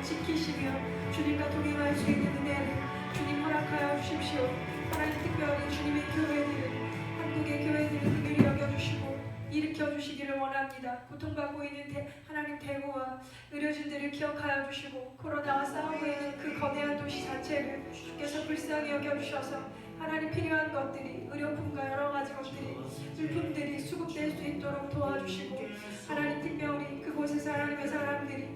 지키시며 주님과 동행할 수 있는 은혜를 주님 허락하여 주십시오. 하나님 특별히 주님의 교회들을 한국의 교회들을 긍휼히 여겨주시고 일으켜주시기를 원합니다. 고통받고 있는 하나님 대구와 의료진들을 기억하여 주시고 코로나와 싸우고 있는 그 거대한 도시 자체를 주께서 불쌍히 여겨주셔서 하나님 필요한 것들이 의료품과 여러 가지 것들이 물품들이 수급될 수 있도록 도와주시고 하나님 특별히 그곳에서 하나님의 사람들이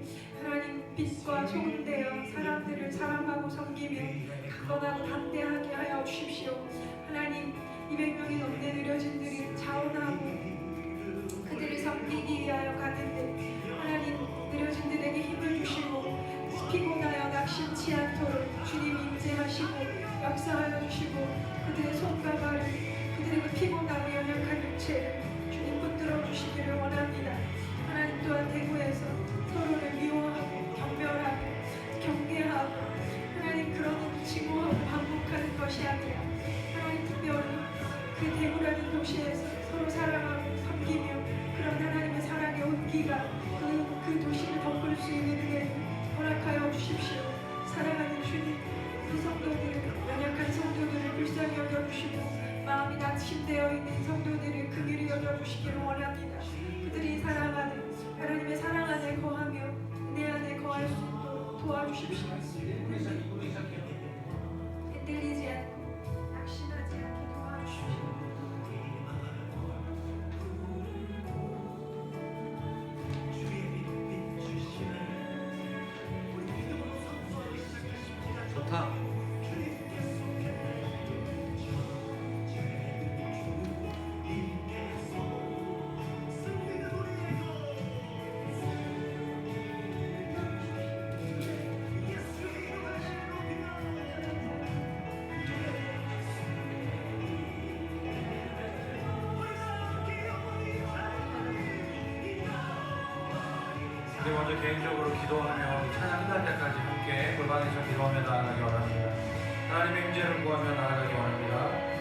하나님 빛과 소금되어 사람들을 사랑하고 섬기며 강건하고 담대하게 하여 주십시오. 하나님 200명이 넘는 의료진들이 자원하고 그들을 섬기기 위하여 가는데 하나님 의료진들에게 힘을 주시고 피곤하여 낙심치 않도록 주님 임재하시고 역사하여 주시고 그들의 손과 발을 그들의 그 피곤하고 연약한 육체를 주님 붙들어 주시기를 원합니다. 하나님 또한 대구에서 서로를 미워하고 경멸하고 경계하고 하나님 그러는 징후하고 반복하는 것이 아니라 하나님 특별히 그 대구라는 도시에서 서로 사랑하고 섬기며 그런 하나님의 사랑의 온기가 그 도시를 덮을 수 있는 은혜를 허락하여 주십시오. 사랑하는 주님, 그 성도들을 연약한 성도들을 불쌍히 여겨주시고 마음이 낙심되어 있는 성도들을 긍휼히 여겨주시기를 원합니다. 그들이 사랑하는 하나님의 사랑 안에 거하며 은혜 안에 거할 수 있도록 도와주십시오. 흔들리지 않고 낙심하지 않게 도와주십시오. 좋다. 우리 먼저 개인적으로 기도하며 찬양 끝날 때까지 함께 골방에서 기도하며 나아가기 원합니다. 하나님의 임재를 구하며 나아가기 원합니다.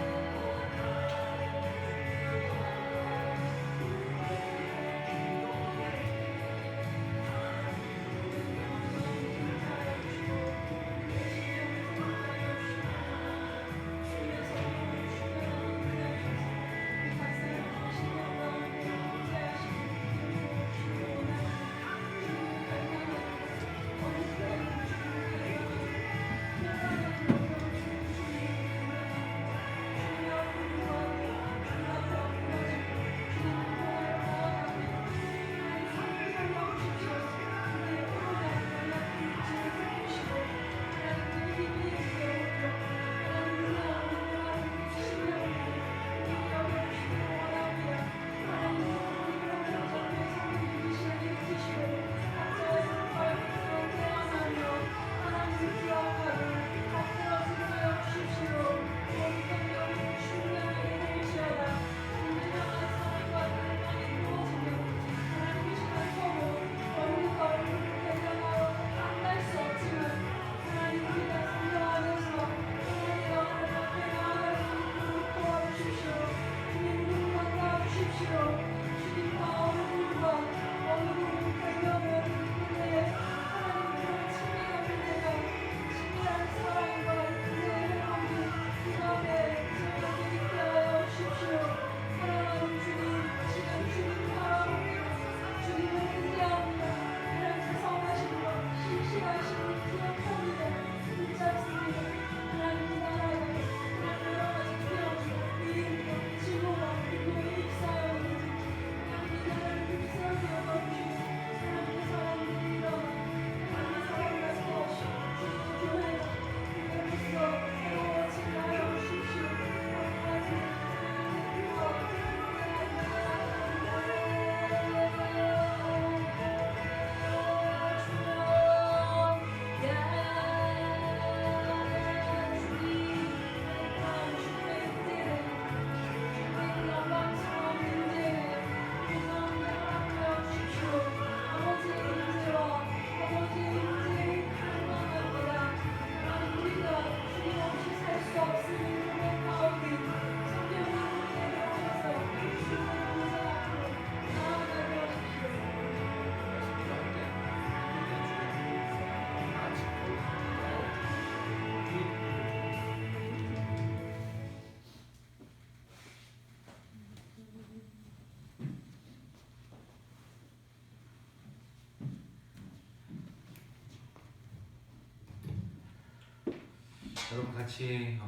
여러분 같이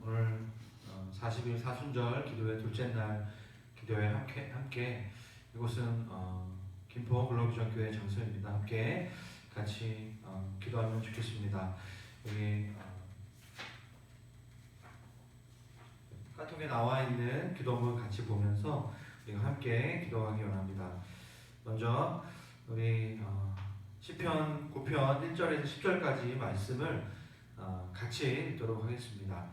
오늘 40일 사순절 기도회 둘째 날 기도회 함께 이곳은 김포 글로비전교회 장소입니다. 함께 같이 기도하면 좋겠습니다. 여기 카톡에 나와 있는 기도문 같이 보면서 우리가 함께 기도하기 원합니다. 먼저 우리 시편 9편 1절에서 10절까지 말씀을 같이 읽도록 하겠습니다.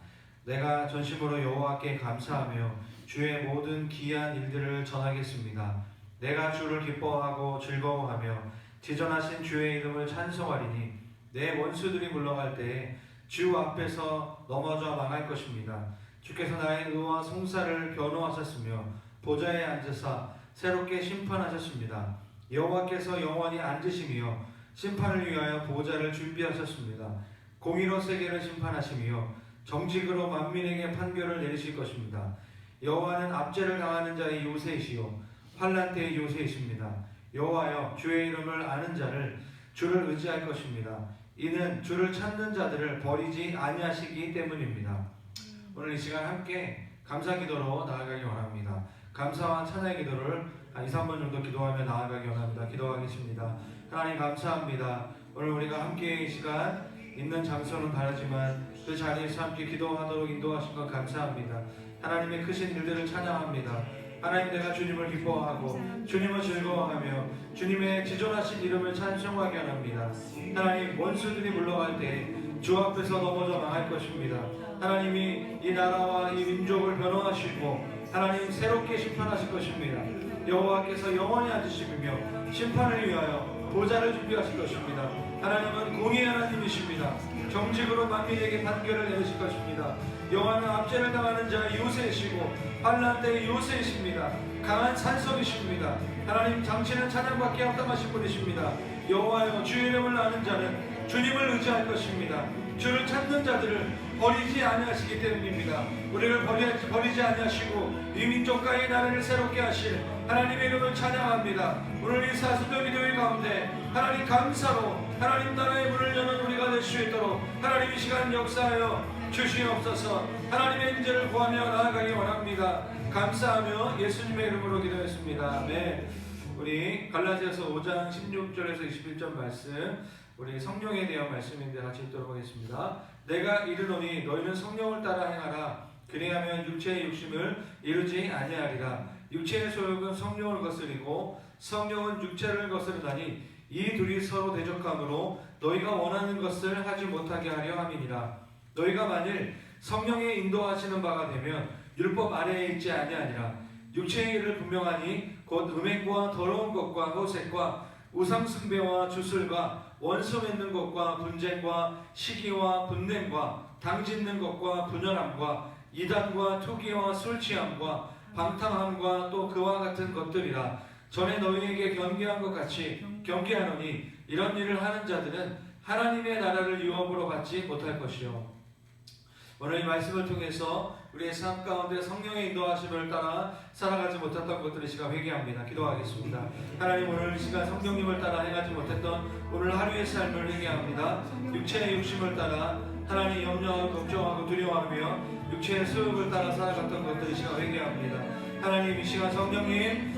내가 전심으로 여호와께 감사하며 주의 모든 기이한 일들을 전하겠습니다. 내가 주를 기뻐하고 즐거워하며 지전하신 주의 이름을 찬송하리니 내 원수들이 물러갈 때에 주 앞에서 넘어져 망할 것입니다. 주께서 나의 의와 송사를 변호하셨으며 보좌에 앉으사 새롭게 심판하셨습니다. 여호와께서 영원히 앉으시며 심판을 위하여 보좌를 준비하셨습니다. 공의로 세계를 심판하시며 정직으로 만민에게 판결을 내리실 것입니다. 여호와는 압제를 당하는 자의 요새이시요 환난 때의 요새이십니다. 여호와여 주의 이름을 아는 자를 주를 의지할 것입니다. 이는 주를 찾는 자들을 버리지 아니하시기 때문입니다. 오늘 이 시간 함께 감사 기도로 나아가기 원합니다. 감사와 찬양의 기도를 2, 3분 정도 기도하며 나아가기 원합니다. 기도하겠습니다. 하나님 감사합니다. 오늘 우리가 함께 이 시간 있는 장소는 다르지만 그 자리에서 함께 기도하도록 인도하신 것 감사합니다. 하나님의 크신 일들을 찬양합니다. 하나님 내가 주님을 기뻐하고 주님을 즐거워하며 주님의 지존하신 이름을 찬송하게 합니다. 하나님 원수들이 물러갈 때 주 앞에서 넘어져 망할 것입니다. 하나님이 이 나라와 이 민족을 변호하시고 하나님 새롭게 심판하실 것입니다. 여호와께서 영원히 앉으시며 심판을 위하여 보좌를 준비하실 것입니다. 하나님은 공의의 하나님이십니다. 정직으로 만민에게 판결을 내리실 것입니다. 여호와는 압제를 당하는 자의 요새이시고 환난 때의 요새이십니다. 강한 산성이십니다. 하나님 당신은 찬양받기 합당하신 분이십니다. 여호와여 주의 이름을 아는 자는 주님을 의지할 것입니다. 주를 찾는 자들을 버리지 아니하시기 때문입니다. 우리를 버리지 아니하시고 이 민족과 이 나라를 새롭게 하실 하나님의 이름을 찬양합니다. 오늘 이 사순절 기도회 가운데 하나님 감사로 하나님 나라의 문을 여는 우리가 될 수 있도록 하나님 이 시간 역사하여 주시옵소서. 하나님의 인재를 구하며 나아가기 원합니다. 감사하며 예수님의 이름으로 기도했습니다. 아멘. 우리 갈라디아서 5장 16절에서 21절 말씀 우리 성령에 대한 말씀인데 같이 읽도록 하겠습니다. 내가 이르노니 너희는 성령을 따라 행하라. 그리하면 육체의 욕심을 이루지 아니하리라. 육체의 소욕은 성령을 거스리고 성령은 육체를 거스르다니 이 둘이 서로 대적함으로 너희가 원하는 것을 하지 못하게 하려 함이니라. 너희가 만일 성령의 인도하시는 바가 되면 율법 아래에 있지 아니하니라. 육체의 일을 분명하니 곧 음행과 더러운 것과 호색과 우상숭배와 주술과 원수 맺는 것과 분쟁과 시기와 분냄과 당짓는 것과 분열함과 이단과 투기와 술취함과 방탕함과 또 그와 같은 것들이라. 전에 너희에게 경계한 것 같이 경계하노니 이런 일을 하는 자들은 하나님의 나라를 유업으로 받지 못할 것이요. 오늘 이 말씀을 통해서 우리의 삶 가운데 성령의 인도하심을 따라 살아가지 못했던 것들을 시간 회개합니다. 기도하겠습니다. 하나님 오늘 이 시간 성령님을 따라 행하지 못했던 오늘 하루의 삶을 회개합니다. 육체의 욕심을 따라 하나님 염려하고 걱정하고 두려워하며 육체의 소욕을 따라 살아갔던 것들을 이 시간 회개합니다. 하나님 이 시간 성령님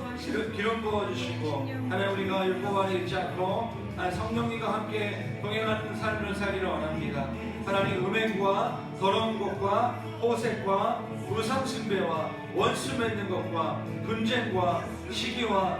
기름 부어주시고 하나님 우리가 율법 안에 있지 않고 성령님과 함께 동행하는 삶을 살기를 원합니다. 하나님 음행과 더러운 것과 호색과 우상숭배와 원수 맺는 것과 분쟁과 시기와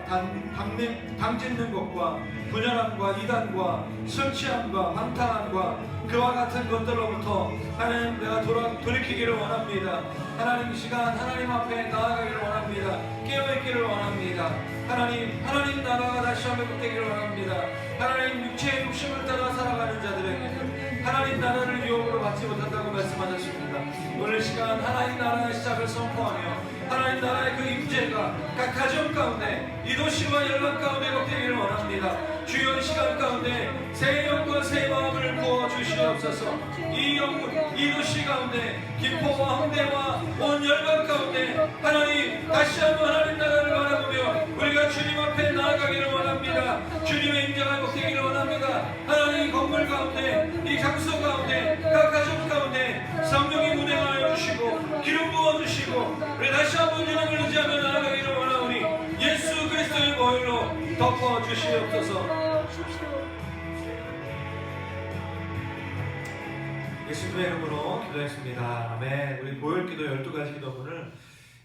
당짓는 것과 분열함과 이단과 술취함과 방탕함과 그와 같은 것들로부터 하나님 내가 돌이키기를 원합니다. 하나님 이 시간 하나님 앞에 나아가기를 원합니다. 깨어있기를 원합니다. 하나님 나라가 다시 한번 회복되기를 원합니다. 하나님 육체의 욕심을 따라 살아가는 자들에게 하나님 나라를 유업으로 받지 못한다고 말씀하셨습니다. 오늘 시간 하나님 나라의 시작을 선포하며 하나님 나라의 그 임재가 각 가정 가운데 이 도시와 연락 가운데 회복되기를 원합니다. 주여 이 시간 가운데 새 영과 새 마음을 부어 주시옵소서. 이 이 도시 가운데 김포와 홍대와 온 열방 가운데 하나님 다시 한번 하나님 나라를 바라보며 우리가 주님 앞에 나아가기를 원합니다. 주님의 인자가 복되기를 원합니다. 하나님 건물 가운데 이 장소 가운데 각 가족 가운데 성령이 운행하여 주시고 기름 부어주시고 우리 다시 한번 주님을 의지하며 나아가기를 원하오니 예수 그리스도의 보혈로 덮어주시옵소서. 예수님의 이름으로 기도했습니다. 아멘. 우리 보혈기도 12가지 기도문을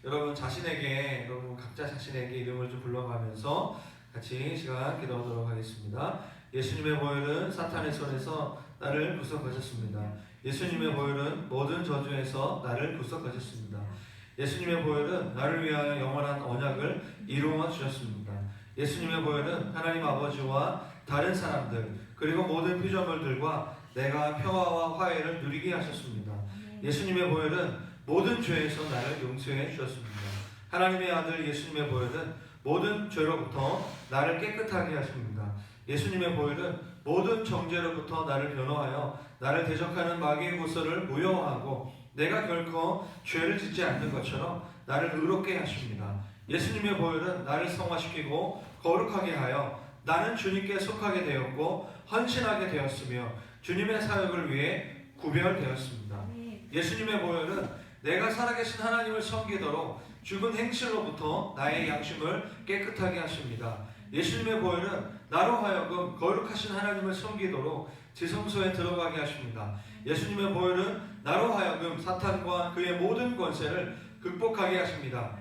여러분 각자 자신에게 이름을 좀 불러가면서 같이 시간 기도하도록 하겠습니다. 예수님의 보혈은 사탄의 손에서 나를 구속하셨습니다. 예수님의 보혈은 모든 저주에서 나를 구속하셨습니다. 예수님의 보혈은 나를 위하여 영원한 언약을 이루어 주셨습니다. 예수님의 보혈은 하나님 아버지와 다른 사람들 그리고 모든 피조물들과 내가 평화와 화해를 누리게 하셨습니다. 예수님의 보혈은 모든 죄에서 나를 용서해 주셨습니다. 하나님의 아들 예수님의 보혈은 모든 죄로부터 나를 깨끗하게 하십니다. 예수님의 보혈은 모든 정죄로부터 나를 변호하여 나를 대적하는 마귀의 고소를 무효하고 내가 결코 죄를 짓지 않는 것처럼 나를 의롭게 하십니다. 예수님의 보혈은 나를 성화시키고 거룩하게 하여 나는 주님께 속하게 되었고 헌신하게 되었으며 주님의 사역을 위해 구별되었습니다. 예수님의 보혈은 내가 살아계신 하나님을 섬기도록 죽은 행실로부터 나의 양심을 깨끗하게 하십니다. 예수님의 보혈은 나로 하여금 거룩하신 하나님을 섬기도록 지성소에 들어가게 하십니다. 예수님의 보혈은 나로 하여금 사탄과 그의 모든 권세를 극복하게 하십니다.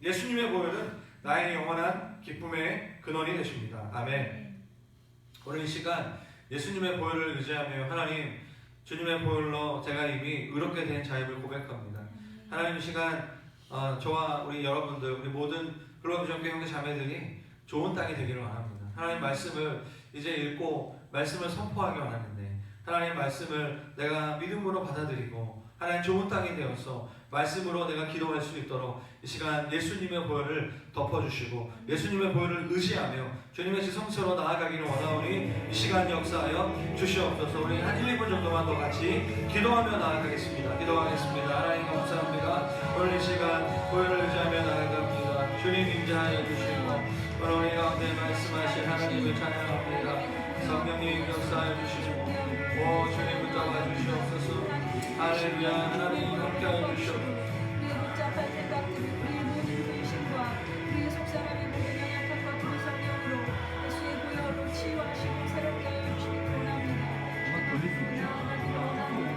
예수님의 보혈은 나의 영원한 기쁨의 근원이 되십니다. 아멘. 오늘 이 시간 예수님의 보혈을 의지하며 하나님 주님의 보혈로 제가 이미 의롭게 된 자임을 고백합니다. 하나님 이 시간 저와 우리 여러분들 우리 모든 글로비전교 형제 자매들이 좋은 땅이 되기를 원합니다. 하나님 말씀을 이제 읽고 말씀을 선포하기 원하는데 하나님 말씀을 내가 믿음으로 받아들이고 하나님 좋은 땅이 되어서 말씀으로 내가 기도할 수 있도록 이 시간 예수님의 보혈을 덮어주시고 예수님의 보혈을 의지하며 주님의 지성소로 나아가기를 원하오니 이 시간 역사하여 주시옵소서. 우리 한 1, 2분 정도만 더 같이 기도하며 나아가겠습니다. 기도하겠습니다. 하나님 감사합니다. 오늘 이 시간 보혈을 의지하며 나아갑니다. 주님 임재하여 주시고 오늘 우리 가운데 말씀하신 하나님을 찬양합니다. 성령님 역사하여 주시고 오 주님 붙잡아 주시옵소서. 할렐루야. 하나님 함께하여 주시옵소서. 우리의 복잡한 생각들, 우리의 모든 근심과 우리의 속상함이 모든 연약함과 그 성령으로 예수의 보혈로 치유하시고 새롭게 하여 주시길 원합니다. 나아가기를 원합니다.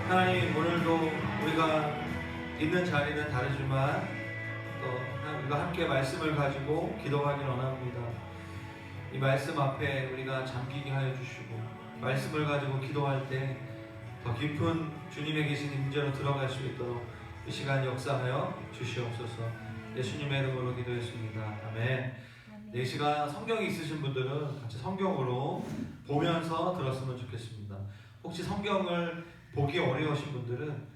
하나님 오늘도 우리가 있는 자리는 다르지만 또 우리가 함께 말씀을 가지고 기도하기를 원합니다. 이 말씀 앞에 우리가 잠기게 하여 주시고 말씀을 가지고 기도할 때 더 깊은 주님의 계신 임재로 들어갈 수 있도록 이 시간 역사하여 주시옵소서. 예수님의 이름으로 기도했습니다. 아멘. 이 시간 성경이 있으신 분들은 같이 성경으로 보면서 들었으면 좋겠습니다. 혹시 성경을 보기 어려우신 분들은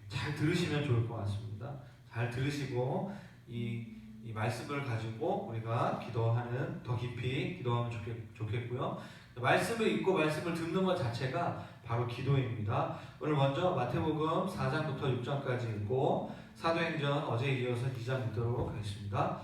잘 들으시면 좋을 것 같습니다. 잘 들으시고 이 말씀을 가지고 우리가 기도하는 더 깊이 기도하면 좋겠고요. 말씀을 읽고 말씀을 듣는 것 자체가 바로 기도입니다. 오늘 먼저 마태복음 4장부터 6장까지 읽고 사도행전 어제 이어서 2장 읽도록 하겠습니다.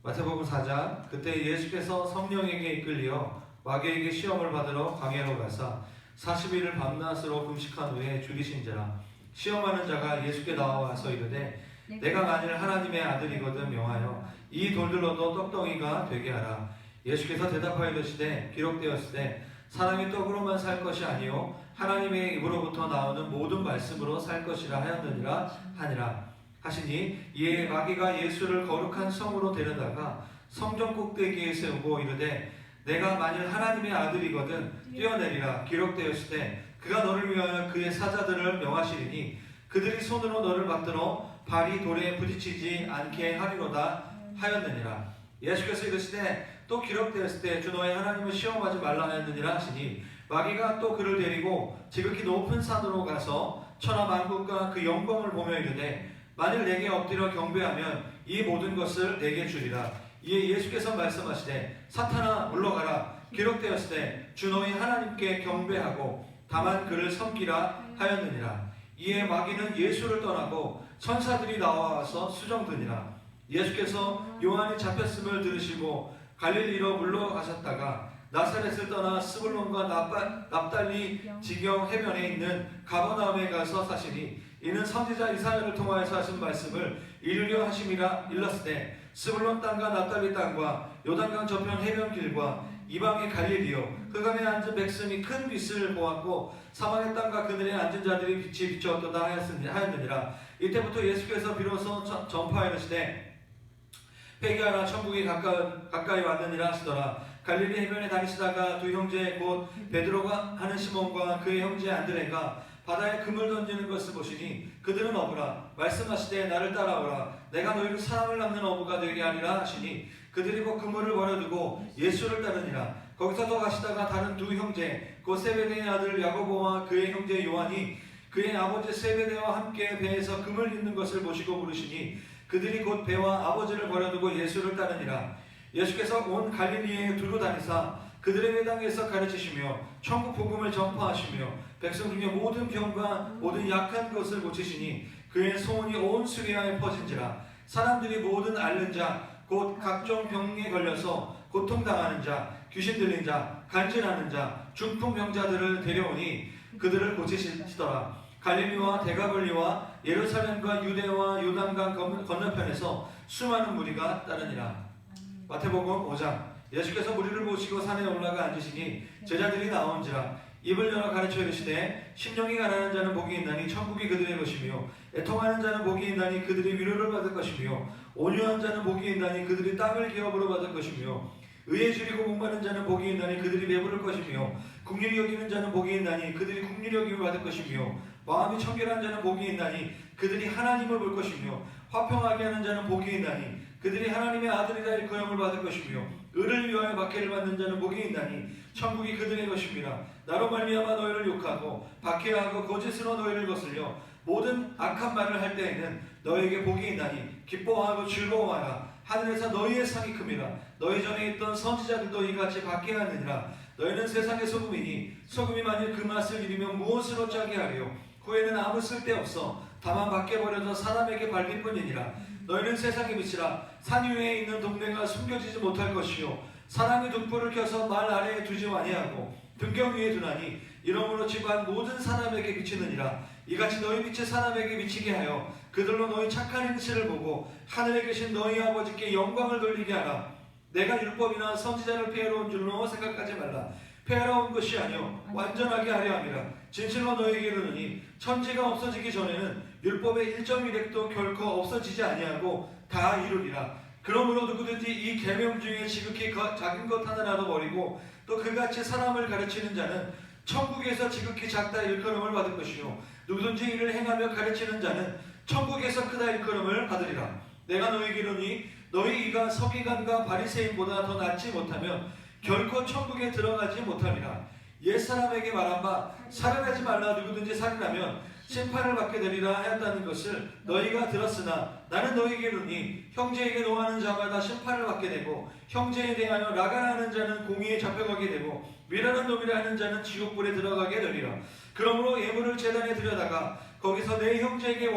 마태복음 4장. 그때 예수께서 성령에게 이끌려 마귀에게 시험을 받으러 광야로 가사 40일을 밤낮으로 금식한 후에 죽이신지라. 시험하는 자가 예수께 나와서 이르되 내가 만일 하나님의 아들이거든 명하여 이 돌들로도 떡덩이가 되게 하라. 예수께서 대답하여 이르시되 기록되었으되 사람이 떡으로만 살 것이 아니요 하나님의 입으로부터 나오는 모든 말씀으로 살 것이라 하였느니라 하니라 하시니 이에 마귀가 예수를 거룩한 성으로 데려다가 성전 꼭대기에 세우고 이르되 내가 만일 하나님의 아들이거든 뛰어내리라. 기록되었으되 그가 너를 위하여 그의 사자들을 명하시리니 그들이 손으로 너를 받들어 발이 돌에 부딪히지 않게 하리로다 하였느니라. 예수께서 이르시되 또 기록되었을 때 주 너의 하나님을 시험하지 말라 하였느니라 하시니 마귀가 또 그를 데리고 지극히 높은 산으로 가서 천하 만국과 그 영광을 보며 이르되 만일 내게 엎드려 경배하면 이 모든 것을 내게 주리라. 이에 예수께서 말씀하시되 사탄아 물러가라. 기록되었을 때 주 너희 하나님께 경배하고 다만 그를 섬기라 하였느니라. 이에 마귀는 예수를 떠나고 천사들이 나와서 수정드니라. 예수께서 요한이 잡혔음을 들으시고 갈릴리로 물러가셨다가 나사렛을 떠나 스불론과 납달리 지경 해변에 있는 가버나움에 가서 사시니 이는 선지자 이사야를 통하여서 하신 말씀을 이루려 하심이라. 일렀으되 스불론 땅과 납달리 땅과 요단강 저편 해변길과 이방의 갈릴리요 흑암에 앉은 백성이 큰 빛을 보았고 사망의 땅과 그늘에 앉은 자들이 빛이 비추었도다 하였느니라. 이때부터 예수께서 비로소 전파하시되 회개하라 천국이 가까이 왔느니라 하시더라. 갈릴리 해변에 다니시다가 두 형제 곧 베드로가 하는 시몬과 그의 형제 안드레가 바다에 금을 던지는 것을 보시니 그들은 어부라. 말씀하시되 나를 따라오라. 내가 너희를 사람을 낚는 어부가 되게 하리라 하시니 그들이 곧 그물을 버려두고 예수를 따르니라. 거기서 더 가시다가 다른 두 형제 곧 세베대의 아들 야고보와 그의 형제 요한이 그의 아버지 세베대와 함께 배에서 금을 잇는 것을 보시고 부르시니 그들이 곧 배와 아버지를 버려두고 예수를 따르니라. 예수께서 온 갈릴리에 두루 다니사 그들의 회당에서 가르치시며 천국 복음을 전파하시며 백성 중에 모든 병과 모든 약한 것을 고치시니 그의 소문이 온 수리아에 퍼진지라. 사람들이 모든 앓는 자 곧 각종 병에 걸려서 고통당하는 자 귀신 들린 자 간질하는 자 중풍병자들을 데려오니 그들을 고치시더라. 갈릴리와 대가볼리와 예루살렘과 유대와 요단강 건너편에서 수많은 무리가 따르니라. 마태복음 5장. 예수께서 무리를 모시고 산에 올라가 앉으시니 제자들이 나온지라. 입을 열어 가르쳐 이르시되 심령이 가난한 자는 복이 있나니 천국이 그들의 것이며 애통하는 자는 복이 있나니 그들이 위로를 받을 것이며 온유한 자는 복이 있나니 그들이 땅을 기업으로 받을 것이며 의에 줄이고 목마른 자는 복이 있나니 그들이 배부를 것이며 긍휼히 여기는 자는 복이 있나니 그들이 긍휼히 여김을 받을 것이며 마음이 청결한 자는 복이 있나니 그들이 하나님을 볼 것이며 화평하게 하는 자는 복이 있나니 그들이 하나님의 아들이라 일컬음을 받을 것이며 의를 위하여 박해를 받는 자는 복이 있나니 천국이 그들의 것입니다. 나로 말미암아 너희를 욕하고 박해하고 거짓으로 너희를 거슬려 모든 악한 말을 할 때에는 너희에게 복이 있나니 기뻐하고 즐거워하라. 하늘에서 너희의 상이 큽니다. 너희 전에 있던 선지자들도 이같이 박해하느니라. 너희는 세상의 소금이니 소금이 만일 그 맛을 잃으면 무엇으로 짜게 하리요. 후에는 아무 쓸데없어 다만 밖에 버려져 사람에게 밟힐 뿐이니라. 너희는 세상의 빛이라. 산 위에 있는 동네가 숨겨지지 못할 것이요 사람이 등불을 켜서 말 아래에 두지 아니하고 등경 위에 두나니 이러므로 집안 모든 사람에게 비치느니라. 이같이 너희 빛이 사람에게 비치게 하여 그들로 너희 착한 행실을 보고 하늘에 계신 너희 아버지께 영광을 돌리게 하라. 내가 율법이나 선지자를 폐하러 온 줄로 생각하지 말라. 폐하러 온 것이 아니요 완전하게 하려 함이라. 진실로 너희에게 이르노니 천지가 없어지기 전에는 율법의 1.1획도 결코 없어지지 아니하고 다 이루리라. 그러므로 누구든지 이 계명 중에 지극히 작은 것 하나라도 버리고 또 그같이 사람을 가르치는 자는 천국에서 지극히 작다 일컬음을 받을 것이요 누구든지 이를 행하며 가르치는 자는 천국에서 크다 일컬음을 받으리라. 내가 너희에게 이르노니 너희 이가 서기관과 바리새인보다 더 낫지 못하면 결코 천국에 들어가지 못하리라. 옛사람에게 말한 바 살인하지 말라. 누구든지 살인하면 심판을 받게 되리라 하였다는 것을 너희가 들었으나 나는 너희에게 이르노니 형제에게 노하는 자마다 심판을 받게 되고 형제에 대하여 라간하는 자는 공의에 잡혀가게 되고 미련한 놈이라 하는 자는 지옥불에 들어가게 되리라. 그러므로 예물을 제단에 들여다가 거기서 내 형제에게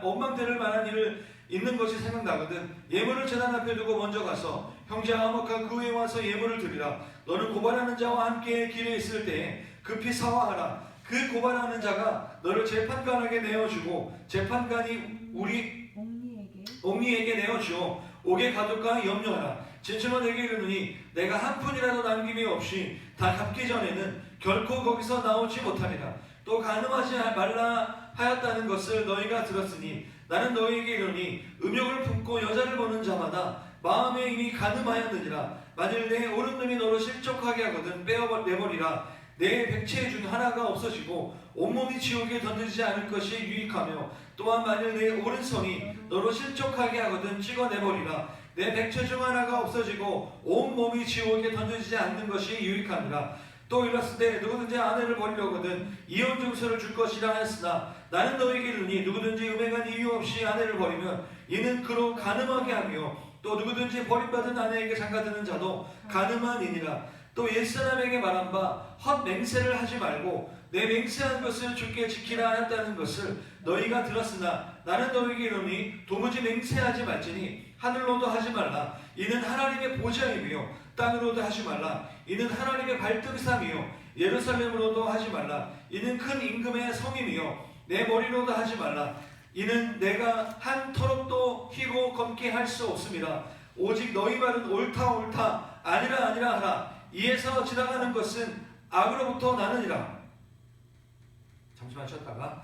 원망될 만한 일을 있는 것이 생각나거든 예물을 제단 앞에 두고 먼저 가서 형제 아모카 그 후에 와서 예물을 드리라. 너는 고발하는 자와 함께 길에 있을 때에 급히 사화하라. 그 고발하는 자가 너를 재판관에게 내어주고 재판관이 우리 옥리에게 내어주어 옥에 가둘까 염려하라. 진실로 내게 이르노니 내가 한 푼이라도 남김이 없이 다 갚기 전에는 결코 거기서 나오지 못하리라. 또 간음하지 말라 하였다는 것을 너희가 들었으니 나는 너희에게 이르노니 음욕을 품고 여자를 보는 자마다 마음에 이미 간음하였느니라. 만일 내 오른눈이 너로 실족하게 하거든 내버리라. 내 백체 중 하나가 없어지고 온몸이 지옥에 던지지 않을 것이 유익하며 또한 만일 내 오른손이 너로 실족하게 하거든 찍어내버리라. 내 백체 중 하나가 없어지고 온 몸이 지옥에 던져지지 않는 것이 유익하니라. 또 이르렀으되 누구든지 아내를 버리려거든 이혼 증서를 줄 것이라 하였으나 나는 너에게 이르니 누구든지 음행한 이유 없이 아내를 버리면 이는 그로 간음하게 하며 또 누구든지 버림받은 아내에게 장가드는 자도 간음한이니라. 또 옛사람에게 말한 바 헛맹세를 하지 말고 내 맹세한 것을 주께 지키라 하였다는 것을 너희가 들었으나 나는 너에게 이르니 도무지 맹세하지 말지니 하늘로도 하지 말라. 이는 하나님의 보좌이며 땅으로도 하지 말라. 이는 하나님의 발등삼이요 예루살렘으로도 하지 말라. 이는 큰 임금의 성임이요 내 머리로도 하지 말라. 이는 내가 한 터럭도 희고 검게 할 수 없음이라. 오직 너희 말은 옳다 옳다 아니라 아니라 하라. 이에서 지나가는 것은 악으로부터 나느니라. 잠시만 쉬었다가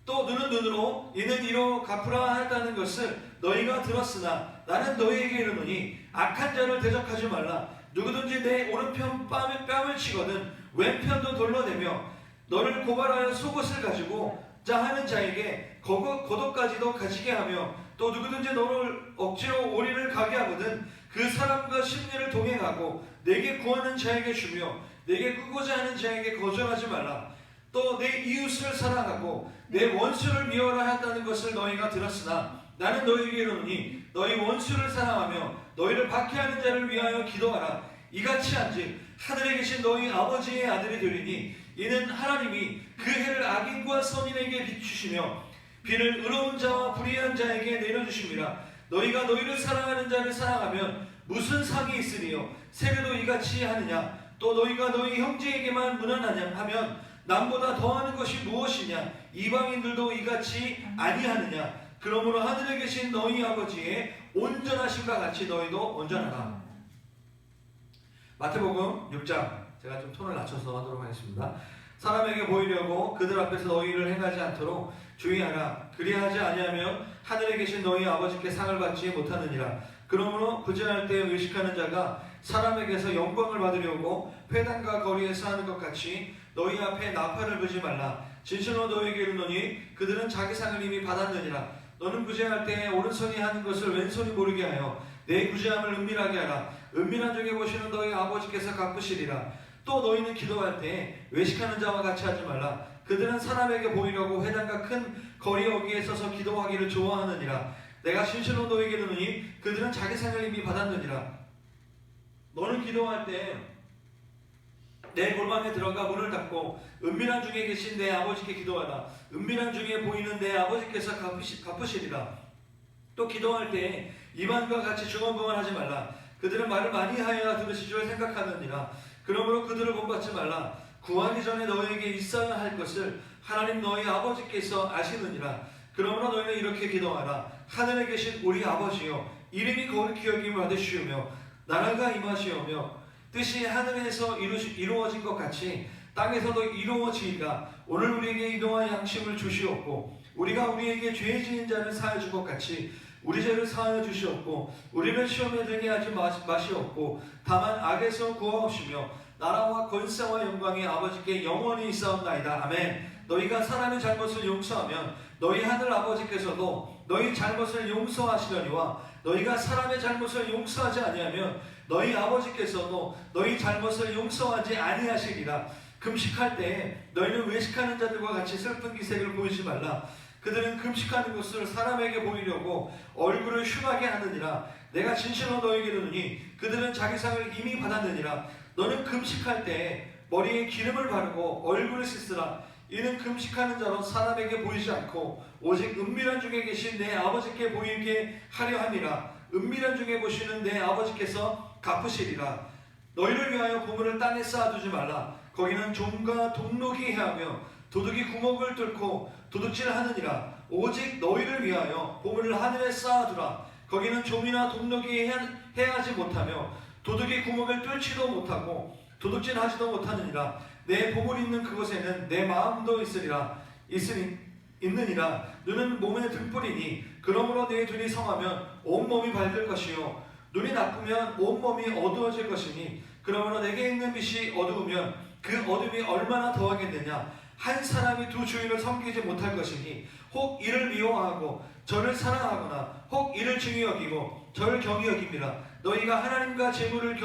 또 눈은 눈으로 이는 이로 갚으라 하였다는 것을 너희가 들었으나 나는 너희에게 이르노니 악한 자를 대적하지 말라. 누구든지 내 오른편 뺨을 치거든 왼편도 돌려내며 너를 고발하여 속옷을 가지고 자 하는 자에게 겉옷까지도 가지게 하며 또 누구든지 너를 억지로 오리를 가게 하거든 그 사람과 심리를 동행하고 내게 구하는 자에게 주며 내게 꾸고자 하는 자에게 거절하지 말라. 또 내 이웃을 사랑하고 내 원수를 미워라 하였다는 것을 너희가 들었으나 나는 너희에게 이르노니 너희 원수를 사랑하며 너희를 박해하는 자를 위하여 기도하라. 이같이 한즉 하늘에 계신 너희 아버지의 아들이 되리니 이는 하나님이 그 해를 악인과 선인에게 비추시며 비를 의로운 자와 불의한 자에게 내려주심이라. 너희가 너희를 사랑하는 자를 사랑하면 무슨 상이 있으리요 세례도 이같이 하느냐. 또 너희가 너희 형제에게만 무난하냐 하면 남보다 더하는 것이 무엇이냐. 이방인들도 이같이 아니하느냐. 그러므로 하늘에 계신 너희 아버지의 온전하심과 같이 너희도 온전하라. 마태복음 6장 제가 좀 톤을 낮춰서 하도록 하겠습니다. 사람에게 보이려고 그들 앞에서 너희를 행하지 않도록 주의하라. 그리하지 아니하면 하늘에 계신 너희 아버지께 상을 받지 못하느니라. 그러므로 부재할 때 의식하는 자가 사람에게서 영광을 받으려고 회당과 거리에서 하는 것 같이 너희 앞에 나팔을 불지 말라. 진실로 너희에게 이르노니 그들은 자기 상을 이미 받았느니라. 너는 구제할 때 오른손이 하는 것을 왼손이 모르게 하여 내 구제함을 은밀하게 하라. 은밀한 중에 보시는 너희 아버지께서 갚으시리라. 또 너희는 기도할 때 외식하는 자와 같이 하지 말라. 그들은 사람에게 보이려고 회당과 큰 거리 어귀에 서서 기도하기를 좋아하느니라. 내가 진실로 너희에게 이르노니 그들은 자기 상을 이미 받았느니라. 너는 기도할 때 내 골방에 들어가 문을 닫고 은밀한 중에 계신 내 아버지께 기도하라. 은밀한 중에 보이는 내 아버지께서 갚으시리라. 또 기도할 때 이만과 같이 중언부언하지 말라. 그들은 말을 많이 하여야 들으실 줄 생각하느니라. 그러므로 그들을 본받지 말라. 구하기 전에 너희에게 있어야 할 것을 하나님 너희 아버지께서 아시느니라. 그러므로 너희는 이렇게 기도하라. 하늘에 계신 우리 아버지여 이름이 거룩히 여김을 받으시오며 나라가 임하시오며 뜻이 하늘에서 이루어진 것 같이 땅에서도 이루어지이다. 오늘 우리에게 이동한 양식을 주시옵고 우리가 우리에게 죄 지은 자를 사하여 준 것 같이 우리 죄를 사하여 주시옵고 우리를 시험에 들게 하지 마시옵고 다만 악에서 구하옵시며 나라와 권세와 영광이 아버지께 영원히 있사옵나이다. 아멘. 너희가 사람의 잘못을 용서하면 너희 하늘 아버지께서도 너희 잘못을 용서하시려니와 너희가 사람의 잘못을 용서하지 아니하면 너희 아버지께서도 너희 잘못을 용서하지 아니하시리라. 금식할 때 너희는 외식하는 자들과 같이 슬픈 기색을 보이지 말라. 그들은 금식하는 것을 사람에게 보이려고 얼굴을 흉하게 하느니라. 내가 진실로 너희에게 이르노니 그들은 자기 상을 이미 받았느니라. 너는 금식할 때 머리에 기름을 바르고 얼굴을 씻으라. 이는 금식하는 자로 사람에게 보이지 않고 오직 은밀한 중에 계신 내 아버지께 보이게 하려 함이라. 은밀한 중에 보시는 내 아버지께서 갚으시리라. 너희를 위하여 보물을 땅에 쌓아두지 말라. 거기는 좀과 동록이 해하며 도둑이 구멍을 뚫고 도둑질하느니라. 오직 너희를 위하여 보물을 하늘에 쌓아두라. 거기는 좀이나 동록이 해하지 못하며 도둑이 구멍을 뚫지도 못하고 도둑질하지도 못하느니라. 내 보물 있는 그곳에는 내 마음도 있느니라. 눈은 몸의 등불이니 그러므로 내 눈이 성하면 온 몸이 밝을 것이요 눈이 나쁘면 온 몸이 어두워질 것이니 그러므로 내게 있는 빛이 어두우면 그 어둠이 얼마나 더하겠느냐. 한 사람이 두 주인을 섬기지 못할 것이니 혹 이를 미워하고 저를 사랑하거나 혹 이를 중히 여기고 저를 경히 여깁니다. 너희가 하나님과 재물을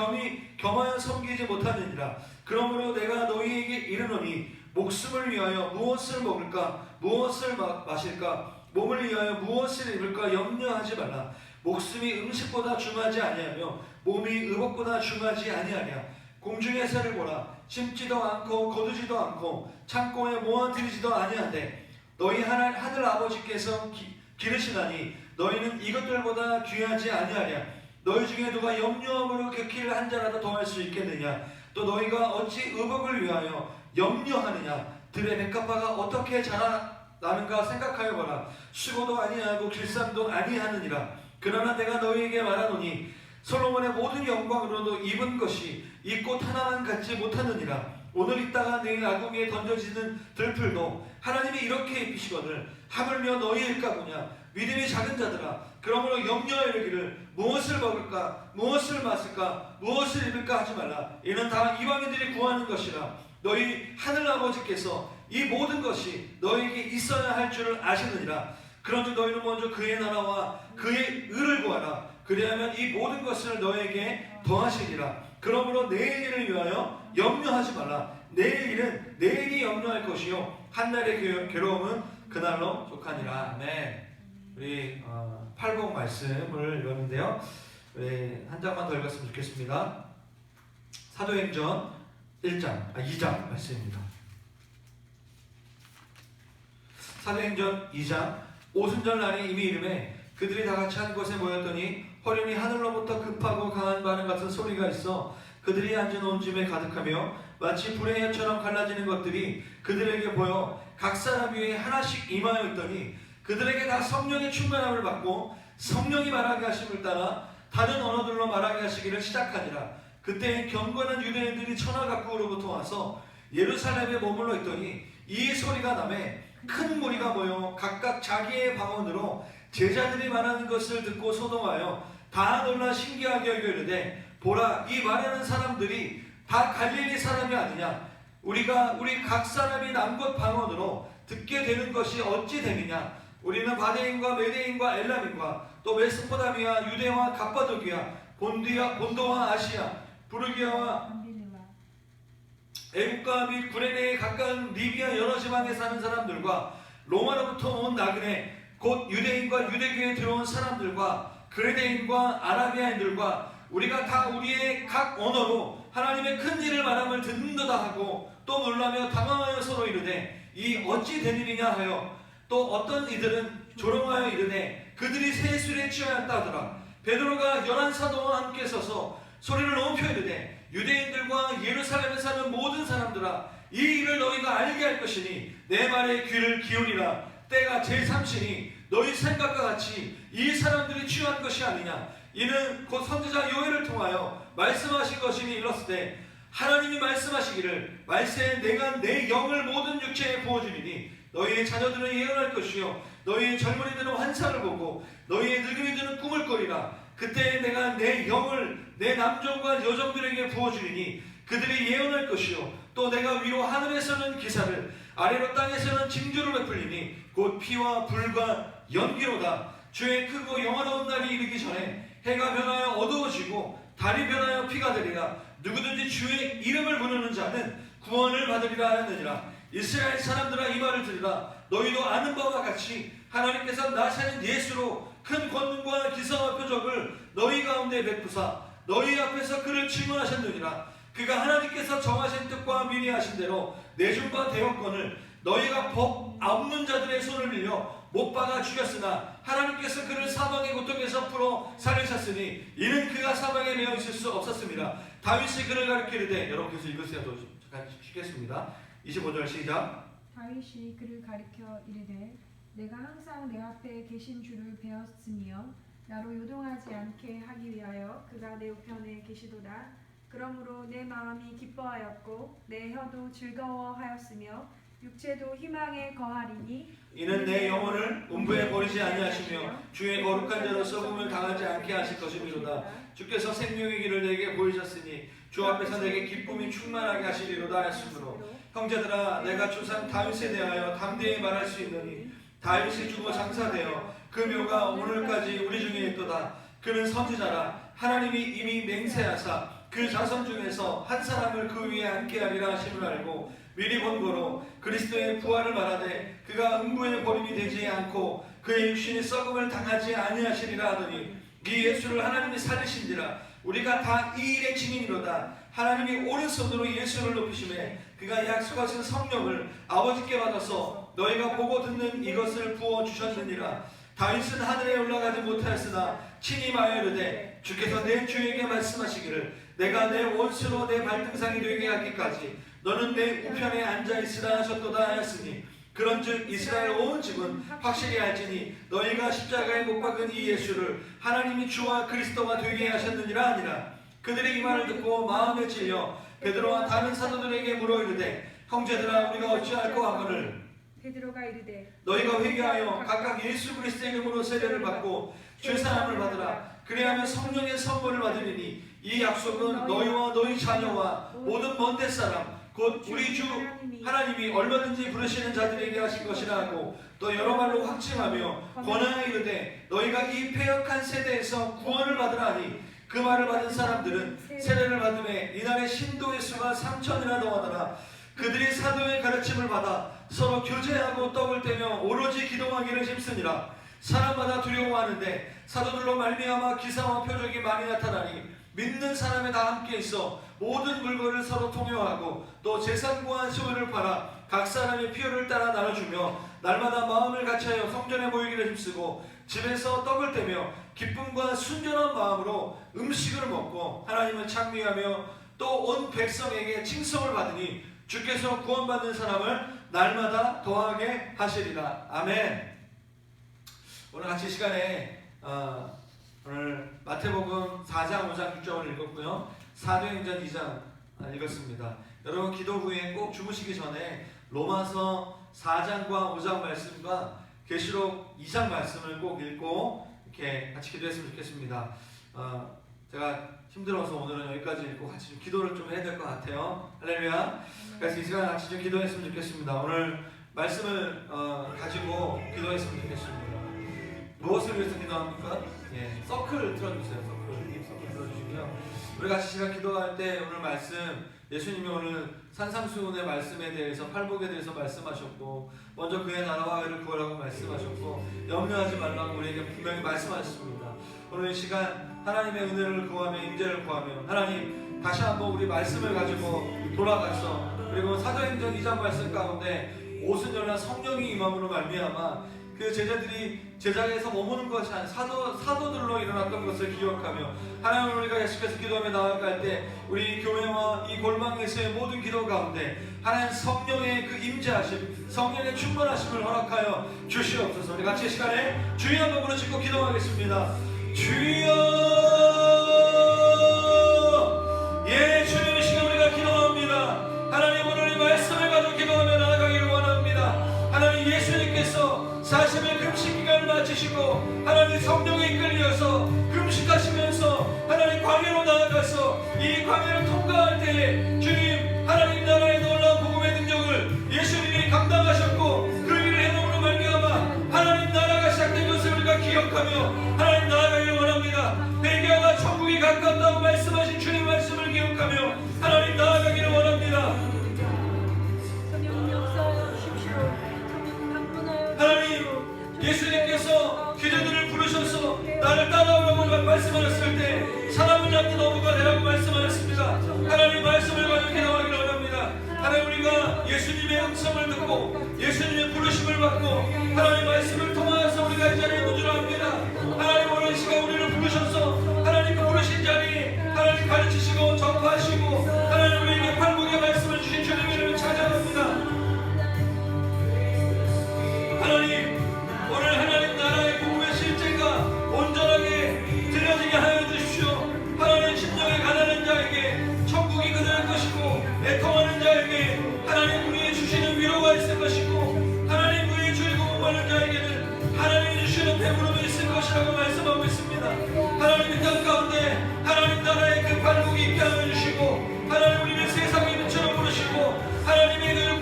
겸하여 섬기지 못하느니라. 그러므로 내가 너희에게 이르노니 목숨을 위하여 무엇을 먹을까 무엇을 마실까 몸을 위하여 무엇을 입을까 염려하지 말라. 목숨이 음식보다 중하지 아니하며 몸이 의복보다 중하지 아니하냐. 공중의 새를 보라. 심지도 않고 거두지도 않고 창고에 모아들이지도 아니한데 너희 하늘 아버지께서 기르시나니 너희는 이것들보다 귀하지 아니하냐. 너희 중에 누가 염려함으로 객기를 한 자라도 더할 수 있겠느냐. 또 너희가 어찌 의복을 위하여 염려하느냐. 들의 백합화가 어떻게 자라나는가 생각하여 보라. 수고도 아니하고 길쌈도 아니하느니라. 그러나 내가 너희에게 말하노니 솔로몬의 모든 영광으로도 입은 것이 이 꽃 하나만 갖지 못하느니라. 오늘 있다가 내일 아궁이에 던져지는 들풀도 하나님이 이렇게 입히시거늘 하물며 너희일까 보냐. 믿음이 작은 자들아, 그러므로 염려하여 이르기를 무엇을 먹을까 무엇을 마실까 무엇을 입을까 하지 말라. 이는 다 이방인들이 구하는 것이라. 너희 하늘아버지께서 이 모든 것이 너희에게 있어야 할 줄을 아시느니라. 그런즉 너희는 먼저 그의 나라와 그의 의를 구하라. 그리하면 이 모든 것을 너희에게 더하시리라. 그러므로 내일 일을 위하여 염려하지 말라. 내일 일은 내일이 염려할 것이요 한날의 괴로움은 그날로 족하니라. 아멘. 우리 팔복 말씀을 읽었는데요. 우리 한 장만 더 읽었으면 좋겠습니다. 사도행전 2장 말씀입니다. 사도행전 2장 오순절 날에 이미 이름에 그들이 다 같이 한 곳에 모였더니 허련히 하늘로부터 급하고 강한 바람 같은 소리가 있어 그들이 앉아놓은 집에 가득하며 마치 불의 혀처럼 갈라지는 것들이 그들에게 보여 각 사람 위에 하나씩 임하여 있더니 그들에게 다 성령의 충만함을 받고 성령이 말하게 하심을 따라 다른 언어들로 말하게 하시기를 시작하니라. 그때 경건한 유대인들이 천하 각국으로부터 와서 예루살렘에 머물러 있더니 이 소리가 나매 큰 무리가 모여 각각 자기의 방언으로 제자들이 말하는 것을 듣고 소동하여 다 놀라 신기하게 여겨 이르되 보라, 이 말하는 사람들이 다 갈릴리 사람이 아니냐. 우리 각 사람이 남곳 방언으로 듣게 되는 것이 어찌 됨이냐. 우리는 바데인과 메데인과 엘람인과 또 메소포타미아 유대와 갑바도기아 본도와 아시아 부르기아와 애국가 및 구레네에 가까운 리비아 여러 지방에 사는 사람들과 로마로부터 온 나그네 곧 유대인과 유대교에 들어온 사람들과 그레네인과 아라비아인들과 우리가 다 우리의 각 언어로 하나님의 큰 일을 말함을 듣는도다 하고 또 놀라며 당황하여 서로 이르되 이 어찌 된 일이냐 하여 또 어떤 이들은 조롱하여 이르되 그들이 새 술에 취하였다 하더라. 베드로가 11사도와 함께 서서 소리를 높여 이르되 유대인들과 예루살렘에 사는 모든 사람들아, 이 일을 너희가 알게 할 것이니 내 말에 귀를 기울이라. 때가 제3시니 너희 생각과 같이 이 사람들이 취한 것이 아니냐. 이는 곧 선지자 요엘을 통하여 말씀하신 것이니 일렀을 때 하나님이 말씀하시기를 말세에 내가 내 영을 모든 육체에 부어주리니 너희의 자녀들은 예언할 것이요 너희의 젊은이들은 환상을 보고 너희의 늙은이들은 꿈을 꾸리라. 그때 내가 내 영을 내 남종과 여종들에게 부어주리니 그들이 예언할 것이요 또 내가 위로 하늘에서는 기사를 아래로 땅에서는 징조를 베풀리니 곧 피와 불과 연기로다. 주의 크고 영원한 날이 이르기 전에 해가 변하여 어두워지고 달이 변하여 피가 되리라. 누구든지 주의 이름을 부르는 자는 구원을 받으리라 하였느니라. 이스라엘 사람들아, 이 말을 들으라. 너희도 아는 바와 같이 하나님께서 나사렛 예수로 큰 권능과 기사와 표적을 너희 가운데 베푸사 너희 앞에서 그를 증언하셨느니라. 그가 하나님께서 정하신 뜻과 미리하신 대로 내준 바 대역권을 너희가 법 없는 자들의 손을 빌려 못 박아 죽였으나 하나님께서 그를 사망의 고통에서 풀어 살리셨으니 이는 그가 사망에 매여 있을 수 없었습니다. 다윗이 그를 가리키르되, 여러분께서 읽으세요. 저 잠깐 쉬겠습니다. 25절 시작. 다윗이 그를 가리켜 이르되 내가 항상 내 앞에 계신 줄을 배웠으며 나로 요동하지 않게 하기 위하여 그가 내 우편에 계시도다. 그러므로 내 마음이 기뻐하였고 내 혀도 즐거워하였으며 육체도 희망에 거하리니 이는 내 영혼을 음부에 버리지 아니하시며 주의 거룩한 자로 썩음을 당하지 않게 하실 것이미로다. 주께서 생명의 길을 내게 보이셨으니 주 앞에서 내게 기쁨이 충만하게 하시리로다 하였으므로 형제들아 내가 조상 다윗에 대하여 담대히 말할 수 있느니 다윗이 죽어 장사되어 그 묘가 오늘까지 우리 중에 있도다. 그는 선지자라 하나님이 이미 맹세하사 그 자손 중에서 한 사람을 그 위에 앉게 하리라 하심을 알고 미리 본 거로 그리스도의 부활을 말하되 그가 음부의 버림이 되지 않고 그의 육신이 썩음을 당하지 아니하시리라 하더니 이 예수를 하나님이 살리신지라 우리가 다 이 일의 증인이로다. 하나님이 오른손으로 예수를 높이심에 그가 약속하신 성령을 아버지께 받아서 너희가 보고 듣는 이것을 부어주셨느니라. 다윗은 하늘에 올라가지 못하였으나 친히 말하되 주께서 내 주에게 말씀하시기를 내가 내 원수로 내 발등상이 되게 하기까지 너는 내 우편에 앉아있으라 하셨도다 하였으니 그런즉 이스라엘 온 집은 확실히 알지니 너희가 십자가에 못 박은 이 예수를 하나님이 주와 그리스도가 되게 하셨느니라 하니라. 그들이 이 말을 듣고 마음에 찔려 베드로와 다른 사도들에게 물어 이르되 형제들아 우리가 어찌할꼬 하거늘 베드로가 이르되 너희가 회개하여 각각 예수 그리스도의 이름으로 세례를 받고 죄사함을 받으라. 그래야면 성령의 선물을 받으리니 이 약속은 너희와 너희 자녀와 모든 먼데 사람 곧 우리 주 하나님이 얼마든지 부르시는 자들에게 하신 것이라 하고 또 여러 말로 확증하며 권하여 이르되 너희가 이 패역한 세대에서 구원을 받으라 하니 그 말을 받은 사람들은 세례를 받음에 이날의 신도의 수가 3,000이나 더하더라. 그들이 사도의 가르침을 받아 서로 교제하고 떡을 떼며 오로지 기도하기를 힘쓰니라. 사람마다 두려워하는데 사도들로 말미암아 기사와 표적이 많이 나타나니 믿는 사람이 다 함께 있어 모든 물건을 서로 통용하고 또 재산 구한 소유를 팔아 각 사람의 필요를 따라 나눠주며 날마다 마음을 같이하여 성전에 모이기를 힘쓰고 집에서 떡을 떼며 기쁨과 순전한 마음으로 음식을 먹고 하나님을 찬미하며 또 온 백성에게 칭송을 받으니 주께서 구원받는 사람을 날마다 더하게 하시리라. 아멘. 오늘 같이 시간에 오늘 마태복음 4장, 5장, 6장을 읽었고요. 사도행전 2장 읽었습니다. 여러분 기도 후에 꼭 주무시기 전에 로마서 4장과 5장 말씀과 계시록 2장 말씀을 꼭 읽고 이렇게 같이 기도했으면 좋겠습니다. 제가 힘들어서 오늘은 여기까지 읽고 같이 좀 기도를 좀 해야 될 것 같아요. 할렐루야. 그래서 이 시간 같이 좀 기도했으면 좋겠습니다. 오늘 말씀을 가지고 기도했으면 좋겠습니다. 무엇을 위해서 기도합니까? 예, 서클 틀어주세요. 서클 틀어주시고요. 우리 같이 시간 기도할 때 오늘 말씀 예수님이 오늘 산상수훈의 말씀에 대해서 팔복에 대해서 말씀하셨고 먼저 그의 나라와 의를 구하라고 말씀하셨고 염려하지 말라고 우리에게 분명히 말씀하셨습니다. 오늘 이 시간 하나님의 은혜를 구하며 임재를 구하며 하나님 다시 한번 우리 말씀을 가지고 돌아가서 그리고 사도행전 2장 말씀 가운데 오순절날 성령이 임함으로 말미암아 그 제자들이 제자리에서 머무는 것이 아닌 사도들로 일어났던 것을 기억하며 하나님 우리가 예수께서 기도하며 나아갈 때 우리 교회와 이 골방에서의 모든 기도 가운데 하나님 성령의 그 임재하심 성령의 충만하심을 허락하여 주시옵소서. 우리 같이 이 시간에 주여 한번 부르짖고 기도하겠습니다. 주여 예 주님 이 시간 우리가 기도합니다. 하나님 오늘 이 말씀을 가지고 기도하며 나아가기를 원합니다. 하나님 예수님께서 40일 금식 기간을 마치시고 하나님 성령에 이끌려서 금식하시면서 하나님 광야로 나아가서 이 광야를 통과할 때에 주님 하나님 나라의 놀라운 복음의 능력을 예수님이 감당하셨고 그 일을 해놓음으로 말미암아 하나님 나라가 시작된 것을 우리가 기억하며 하나님 나아가기를 원합니다. 회개하가 천국이 가깝다고 말씀하신 주님 말씀을 기억하며 하나님 나아가기를 원합니다. 하나님 예수님께서 그대들을 부르셔서 나를 따라오라고 말씀하셨을 때 사람을 잡는 어부가 되라고 말씀하셨습니다. 하나님 말씀을 가지고 기도하기를 원합니다. 하나님 우리가 예수님의 음성을 듣고 예수님의 부르심을 받고 하나님 말씀을 통하여서 우리가 이 자리에 있는 줄 압니다. 하나님 오늘 시간 우리를 부르셔서 하나님 그 부르신 자리 하나님 가르치시고 전파하시고 하나님 우리에게 팔복의 말씀을 주신 주님의 이름을 찬양합니다. 하나님 오늘 하나님 나라의 복음의 실제가 온전하게 들려지게 하여 주십시오. 하나님 심령에 가난한 자에게 천국이 그들의 것이고 애통하는 자에게 하나님 우리의 주시는 위로가 있을 것이고 하나님 우리의 즐거움 받는 자에게는 하나님이 주시는 배부름이 있을 것이라고 말씀하고 있습니다. 하나님 이 땅 가운데 하나님 나라의 그 발복이 있게 하여 주시고 하나님 우리를 세상의 빛으로 부르시고 하나님의 그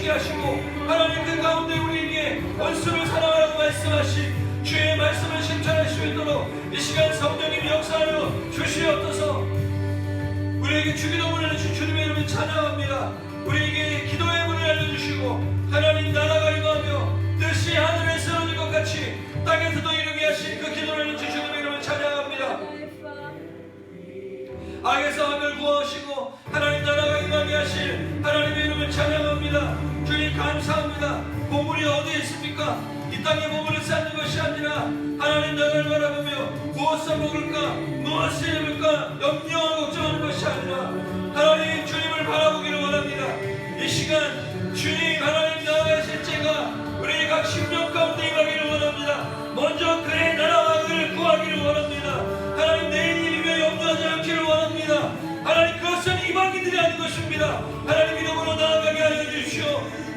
넘치게 하시고 하나님 그 가운데 우리에게 원수를 사랑하라고 말씀하신 주의 말씀을 실천할 수 있도록 이 시간 성령님이 역사하여 주시옵소서. 우리에게 주기도 문을 주신 주님의 이름을 찬양합니다. 우리에게 기도의 문을 알려주시고 하나님 나라가 임하며 뜻이 하늘에 쓰러질 것 같이 땅에서도 이루게 하신 그 기도를 주신 주님의 이름을 찬양합니다. 악에서 악을 구하시고 하나님 나라가 임하게 하실 하나님의 이름을 찬양합니다. 주님 감사합니다. 보물이 어디에 있습니까? 이 땅에 보물을 쌓는 것이 아니라 하나님 나라를 바라보며 무엇을 먹을까 무엇을 입을까 염려하고 걱정하는 것이 아니라 하나님 주님을 바라보기를 원합니다. 이 시간 주님 하나님 나라의 실제가 우리 각 심령 가운데 임하기를 원합니다. 먼저 그의 나라와 그를 구하기를 원합니다. 하나님 내일 일에 염려하지 않기를 원합니다. 하나님 그것은 이방인들이 아닌 것입니다. 하나님 이름으로 나아가게 하여 주시오.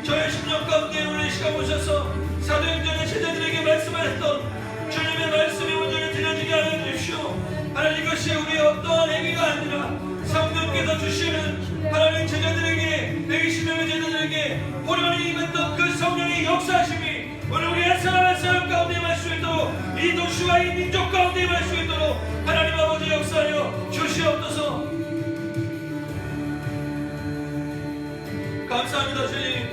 저의 심령 가운데 우리 시간 오셔서 사도행전의 제자들에게 말씀하셨던 주님의 말씀이 온전히 들려지게 하여 주시오. 하나님 이것이 우리의 어떠한 행위가 아니라 성령께서 주시는 하나님 제자들에게 120명의 제자들에게 호련히 임했던 그 성령의 역사하심이 오늘 우리 한 사람 한 사람 가운데 임할 수 있도록 이 도시와 이 민족 가운데 임할 수 있도록 하나님 아버지 역사하여 주시옵소서. 감사합니다 주님.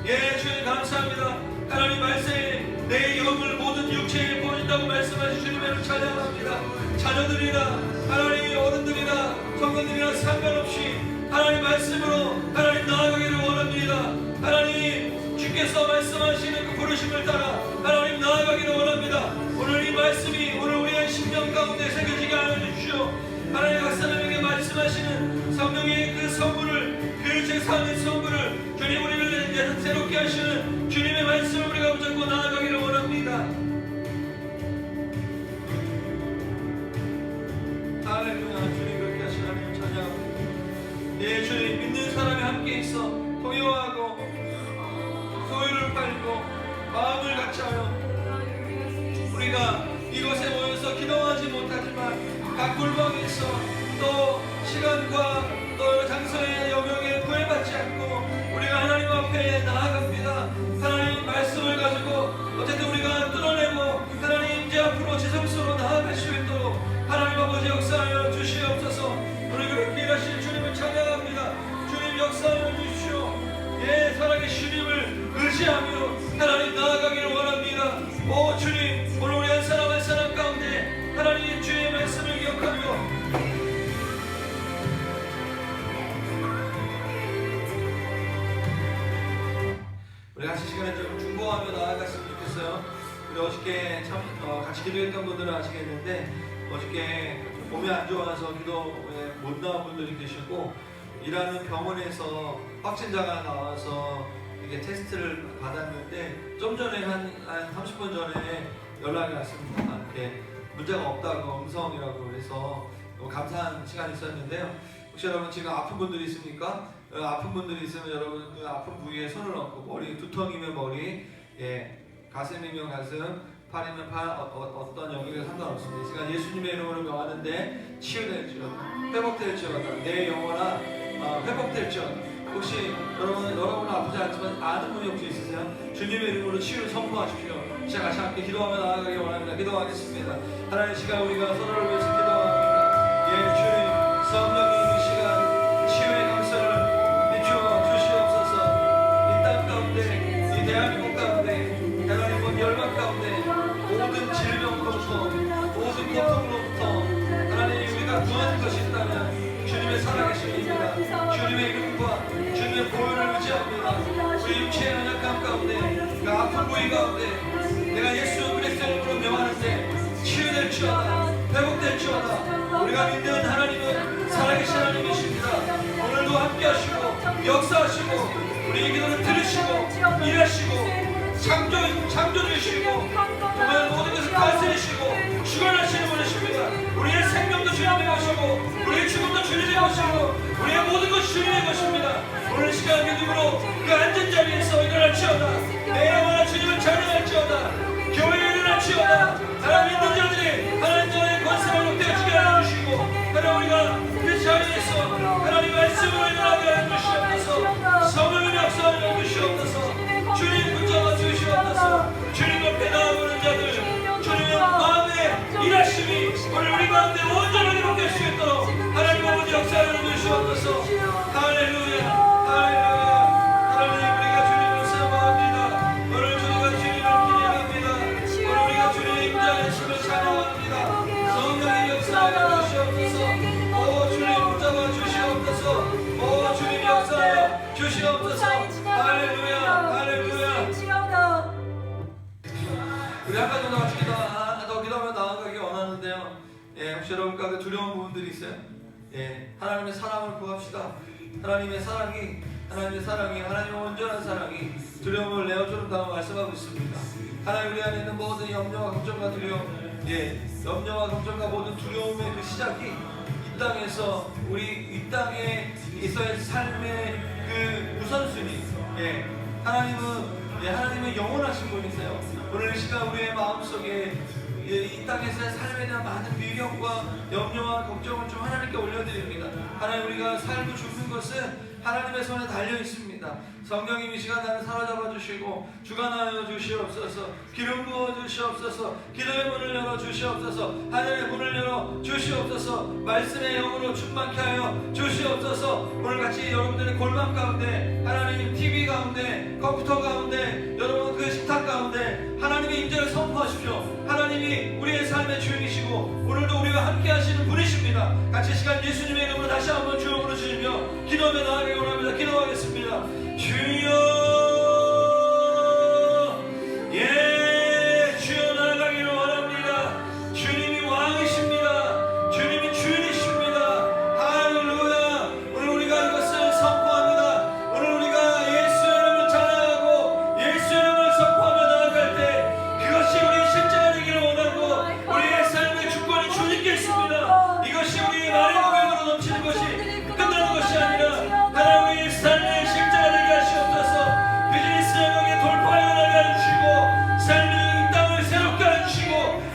예 주님 감사합니다. 하나님 말씀에 내 영을 모든 육체에 보인다고 말씀하신 주님을 찬양합니다. 자녀들이나 하나님 어른들이나 성도들이나 상관없이 하나님 말씀으로 하나님 나아가기를 원합니다. 하나님 주께서 말씀하시는 그 부르심을 따라 하나님 나아가기를 원합니다. 오늘 이 말씀이 오늘 우리의 심령 가운데 새겨지게 하여 주시오. 하나님 각 사람에게 말씀하시는 성령의 그 선물을 그 제사하는 선물을 주님 우리를 새롭게 하시는 주님의 말씀을 우리가 붙잡고 나아가기를 원합니다. 할렐루야. 주님 그렇게 하시는 하나님 찬양합니다. 예 주님 믿는 사람이 함께 있어 동요하고 소유를 팔고 마음을 같이하여 우리가 이곳에 모여서 기도하지 못하지만 각 골방에서 또 시간과 또 장소의 영역에 구애받지 않고 우리가 하나님 앞에 나아갑니다. 하나님 말씀을 가지고 어쨌든 우리가 뚫어내고 하나님 이제 앞으로 지성소로 나아갈 수 있도록 하나님 아버지 역사하여 주시옵소서. 오늘 그렇게 일하실 주님을 찬양합니다. 주님 역사하여 주시오. 예 살아계신 주님을 의지하며 하나님 나아가기를 원합니다. 오 주님 오늘 우리 한 사람 한 사람 가운데 하나님 주의 말씀을 기억하며 우리 같이 시간에 좀 중보하며 나아갔으면 좋겠어요. 우리 어저께 참 같이 기도했던 분들은 아시겠는데 어저께 몸이 안 좋아서 기도에 못 나온 분들이 계시고 일하는 병원에서 확진자가 나와서 이게 테스트를 받았는데 좀 전에 한 30분 전에 연락이 왔습니다. 이렇게 문제가 없다고 음성이라고 해서 너무 감사한 시간이 있었는데요. 혹시 여러분 지금 아픈 분들이 있습니까? 아픈 분들이 있으면 여러분 그 아픈 부위에 손을 얹고 머리 두통이면 머리, 가슴이면 가슴, 팔이면 팔 어떤 영역에 상관없습니다. 이 시간 예수님의 이름으로 명하는데 치유될지어다, 회복될지어다, 내 영혼아 회복될지어다. 혹시 여러분은 아프지 않지만 아는 분이 혹시 있으세요? 주님의 이름으로 치유를 선포하십시오. 시간 같이 함께 기도하며 나아가기 원합니다. 기도하겠습니다. 하나님 시간 우리가 서로를 위해서 기도합니다. 예 주님 성령이 이 시간 치유의 감사를 주시옵소서. 이 땅 가운데 이 대한민국 가운데 하나님 온 열방 가운데 모든 질병으로부터 모든 고통으로부터 하나님 우리가 구하는 것이 있다면 주님의 살아계심입니다. 주님의 이름과 주님의 보혈을 의지합니다. 우리 육체의 연약함 가운데 그 아픈 부위 가운데 내가 예수 그리스도의 이름으로 명하는데 치유될지어다 회복될지어다. 우리가 믿는 하나님은 살아계신 하나님이십니다. 오늘도 함께 하시고 역사하시고 우리의 기도를 들으시고 일하시고 창조 주시고 정말 모든 것을 다스리시고 주관하시는 분이십니다. 우리의 생명도 주님의 것이고 우리의 죽음도 주님의 것이고 우리의 모든 것이 주님의 것입니다. 오늘 시간 믿음으로 그 앉은자리에서 일어날지어다. 내 영혼아 주님을 찬양할지어다. 교회에 일어날지어다. 하나님 믿는 자들이 하나님 자의 권세를 높여주게 하여 주시고 하나님 우리가 그 자리에서 하나님 말씀으로 일어나게 하여 주시옵소서. 성령의 역사를 주시옵소서. 가운데 온전하게 바뀔 수 있도록 하나님 아버지 역사를 주시옵소서. 할렐루야, 할렐루야. 하나님 우리가 주님을 사모합니다. 오늘 우리가 주님을 기념합니다. 오늘 우리가 주님의 임재하심을 찬양합니다. 성령의 역사를 주시옵소서. 오 주님 붙잡아 주시옵소서. 오 주님 역사하여 주시옵소서. 할렐루야, 할렐루야. 우리 한 가지 더 같이 더 기도하며 나아가기 원하는데요. 예, 혹시 여러분 가운데 두려운 부분들이 있어요? 예, 하나님의 사랑을 구합시다. 하나님의 사랑이 하나님의 온전한 사랑이 두려움을 내어준다고 말씀하고 있습니다. 하나님 우리 안에 있는 모든 염려와 걱정과 두려움, 예, 염려와 걱정과 모든 두려움의 그 시작이 이 땅에서 우리 이 땅에 있어야 삶의 그 우선순위, 예, 하나님의 영원하신 분이세요. 오늘 이 시간 우리의 마음속에 이 땅에서의 삶에 대한 많은 미련과 염려와 걱정을 좀 하나님께 올려드립니다. 하나님 우리가 살고 죽는 것은 하나님의 손에 달려 있습니다. 성령님 이 시간 나를 사로잡아 주시고 주관하여 주시옵소서. 기름 부어 주시옵소서. 기도의 문을 열어 주시옵소서. 하늘의 문을 열어 주시옵소서. 말씀의 영으로 충만케 하여 주시옵소서. 오늘같이 여러분들의 골방 가운데, 하나님 TV 가운데, 컴퓨터 가운데, 여러분 그 식탁 가운데 하나님의 임재를 선포하십시오. 하나님이 우리의 삶의 주인이시고 오늘도 우리와 함께 하시는 분이십니다. 같이 시간 예수님의 이름으로 다시 한번 주여 부르시며 기도하며 나아가기 원합니다. 기도하겠습니다. 주여, 예, 주여 나아가기를 원합니다. 주님이 왕이십니다. 주님이 주인이십니다. 할렐루야. 오늘 우리가 이것을 선포합니다. 오늘 우리가 예수 이름을 찬양하고 예수 이름을 선포하며 나아갈 때 그것이 우리의 실제가 되기를 원하고 우리의 삶의 주권이 주님께 있습니다. 이것이 우리의 말의 고백으로 넘치는 것이 끝나는 것이 아니라 하나님 우리의 삶의 실제가 되게 하시옵소서. 비즈니스 영역에 돌파하여 나가 주시고 삶의 이 땅을 새롭게 해주시고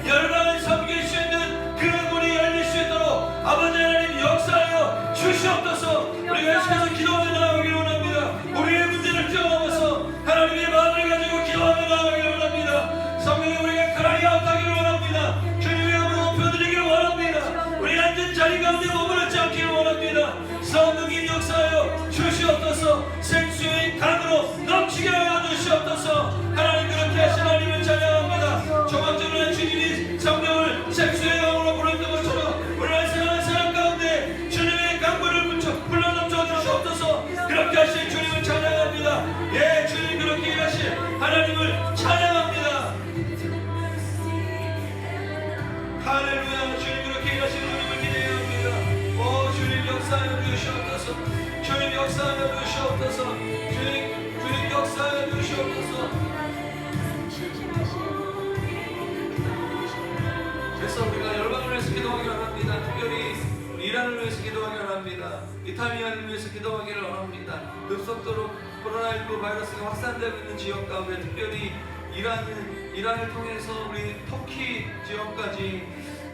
열방을 섬길 수 있는 그 문이 열릴 수 있도록 아버지 하나님 역사하여 주시옵소서. 우리가 계속해서 기도하며 나아가기를 원합니다. 우리의 문제를 뛰어넘어서 하나님의 마음을 가지고 기도하며 나아가기를 원합니다. 성령님 우리가 크라이아웃 하기를 원합니다. 주님의 이름으로 높여드리기를 원합니다. 우리 앉은 자리 가운데 머무르지 않기를 원합니다. 성령님 역사하여 주시옵소서. 생수의 강으로 넘치게 하여 주시옵소서. 하나님 그렇게 하신 하나님을 찬양합니다. 조막전에 주님이 성령을 생수의 강으로 부르는 것처럼 우리 사랑하는 사람 가운데 주님의 강물을 불러 넘쳐 주시옵소서. 그렇게 하신 주님을 찬양합니다. 예, 주님 그렇게 하신 하나님을 찬양합니다. 할렐루야. 주님 그렇게 하신 주님을 기대합니다. 오 주님 역사하여 주시옵소서. 주님 역사하여 주시옵소서. 주님 역사하여 주시옵소서. 그래서 우리가 열방을 위해서 기도하기를 원합니다. 특별히 이란을 위해서 기도하기를 원합니다. 이탈리아를 위해서 기도하기를 원합니다. 급속도로 코로나19 바이러스가 확산되고 있는 지역 가운데 특별히 이란을 통해서 우리 터키 지역까지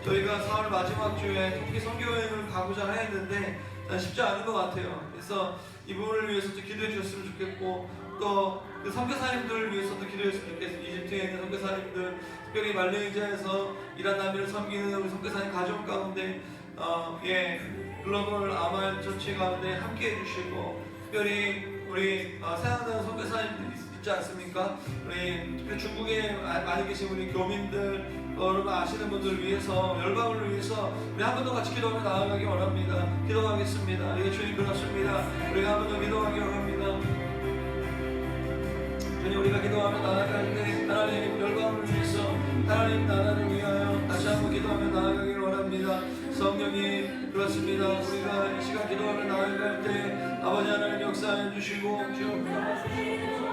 저희가 4월 마지막 주에 터키 선교여행을 가고자 했는데 쉽지 않은 것 같아요. 그래서 이 부분을 위해서도 기도해 주셨으면 좋겠고 또 그 선교사님들을 위해서도 기도했으면 좋겠습니다. 이집트에 있는 선교사님들, 특별히 말레이시아에서 이란 난민을 섬기는 우리 선교사님 가족 가운데 글로벌 아말 처치 가운데 함께 해주시고 특별히 우리 생각나는 선교사님들 있지 않습니까? 우리 중국에 많이 계신 우리 교민들 여러분 아시는 분들을 위해서 열방을 위해서 우리 한 번 더 같이 기도하며 나아가기 원합니다. 기도하겠습니다. 예, 주님 그렇습니다. 우리가 한 번 더 기도하기 원합니다. 주님 우리가 기도하며 나아갈 때 하나님 열방을 위해서 하나님 나라를 위하여 다시 한번 기도하며 나아가기를 원합니다. 성령님 그렇습니다. 우리가 이 시간 기도하며 나아갈 때 아버지 하나님 역사해 주시고 주여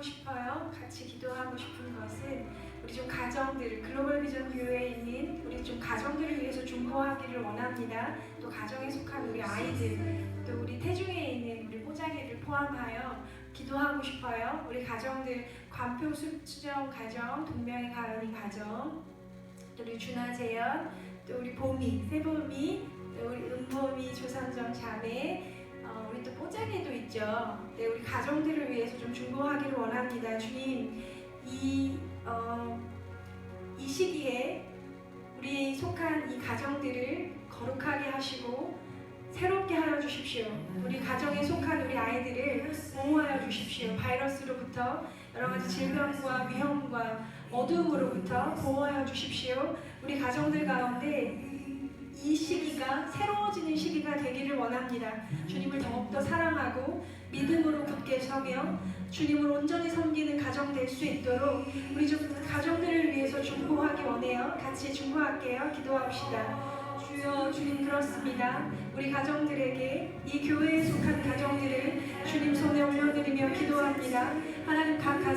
하고 싶어요. 같이 기도하고 싶은 것은 우리 좀 가정들, 글로벌 비전 교회에 있는 우리 좀 가정들을 위해서 중보하기를 원합니다. 또 가정에 속한 우리 아이들, 또 우리 태중에 있는 우리 뽀자기를 포함하여 기도하고 싶어요. 우리 가정들, 관표 수정 가정, 동명의 가은이 가정, 또 우리 준하재현, 또 우리 봄이, 새봄이, 또 우리 은봄이, 조선정 자매, 우리 또 뽀자기도 있죠. 네, 우리 가정들을 위해서 좀 중보하기를 원합니다. 주님, 이 시기에 우리 속한 이 가정들을 거룩하게 하시고 새롭게 하여 주십시오. 우리 가정에 속한 우리 아이들을 보호하여 주십시오. 바이러스로부터 여러 가지 질병과 위험과 어두움으로부터 보호하여 주십시오. 우리 가정들 가운데 이 시기가 새로워지는 시기가 되기를 원합니다. 주님을 더욱더 사랑하고 믿음으로 굳게 서며 주님을 온전히 섬기는 가정 될 수 있도록 우리 좀 가정들을 위해서 중보하기 원해요. 같이 중보할게요. 기도합시다. 주여, 주님 그렇습니다. 우리 가정들에게 이 교회에 속한 가정들을 주님 손에 올려드리며 기도합니다. 하나님 각 가정